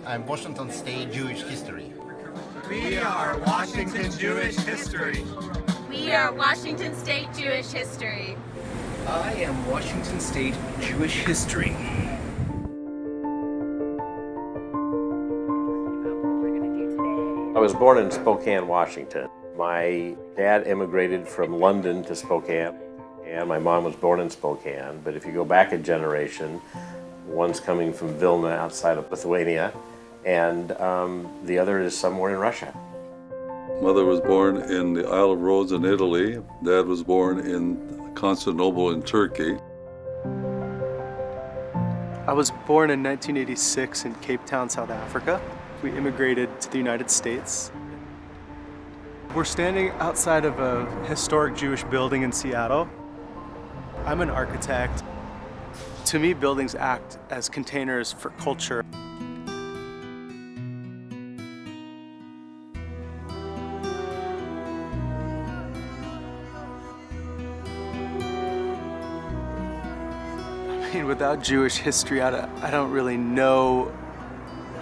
I'm Washington State Jewish History. We are Washington Jewish History. We are Washington State Jewish History. I am Washington State Jewish History. I was born in Spokane, Washington. My dad immigrated from London to Spokane, and my mom was born in Spokane. But if you go back a generation, one's coming from Vilna outside of Lithuania, and the other is somewhere in Russia. Mother was born in the Isle of Rhodes in Italy. Dad was born in Constantinople in Turkey. I was born in 1986 in Cape Town, South Africa. We immigrated to the United States. We're standing outside of a historic Jewish building in Seattle. I'm an architect. To me, buildings act as containers for culture. I mean, without Jewish history, I don't really know,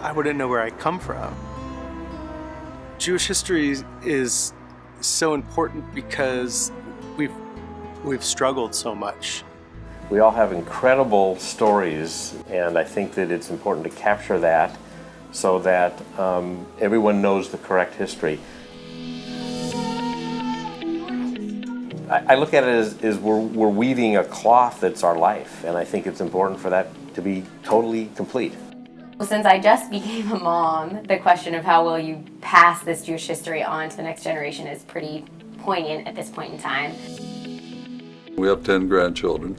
I wouldn't know where I come from. Jewish history is so important because we've struggled so much. We all have incredible stories, and I think that it's important to capture that so that everyone knows the correct history. I look at it as we're weaving a cloth that's our life, and I think it's important for that to be totally complete. Since I just became a mom, the question of how will you pass this Jewish history on to the next generation is pretty poignant at this point in time. We have 10 grandchildren,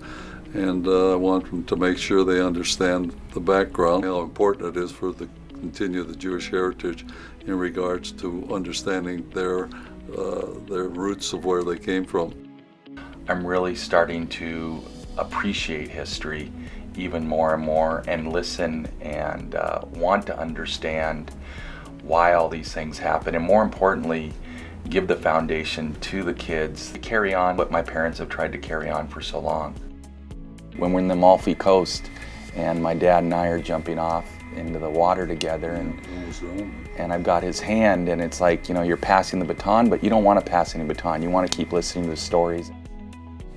and I want them to make sure they understand the background, how important it is for the continue the Jewish heritage in regards to understanding their roots of where they came from. I'm really starting to appreciate history even more and more, and listen and want to understand why all these things happen, and more importantly, give the foundation to the kids to carry on what my parents have tried to carry on for so long. When we're in the Amalfi Coast and my dad and I are jumping off into the water together, and I've got his hand, and it's like, you know, you're passing the baton, but you don't want to pass any baton. You want to keep listening to the stories.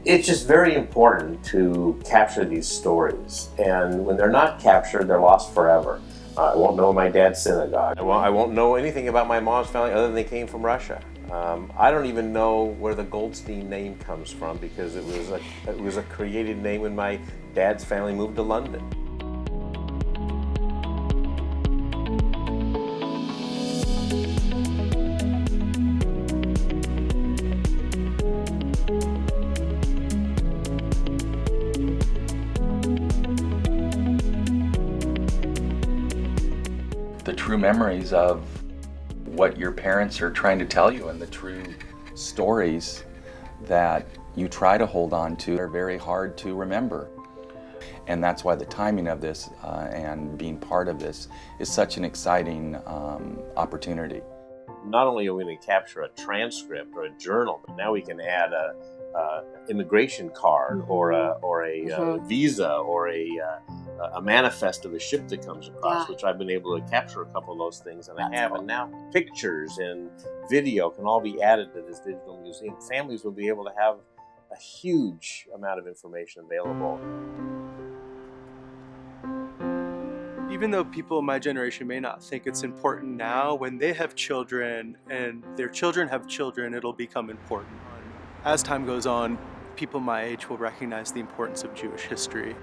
It's just very important to capture these stories, and when they're not captured, they're lost forever. I won't know my dad's synagogue. I won't know anything about my mom's family other than they came from Russia. I don't even know where the Goldstein name comes from, because it was a created name when my dad's family moved to London. The true memories of what your parents are trying to tell you, and the true stories that you try to hold on to are very hard to remember. And that's why the timing of this and being part of this is such an exciting opportunity. Not only are we going to capture a transcript or a journal, but now we can add a immigration card or a visa or a manifest of a ship that comes across, which I've been able to capture a couple of those things, and I have. And now pictures and video can all be added to this digital museum. Families will be able to have a huge amount of information available. Even though people in my generation may not think it's important now, when they have children and their children have children, it'll become important. As time goes on, people my age will recognize the importance of Jewish history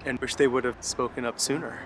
and wish they would have spoken up sooner.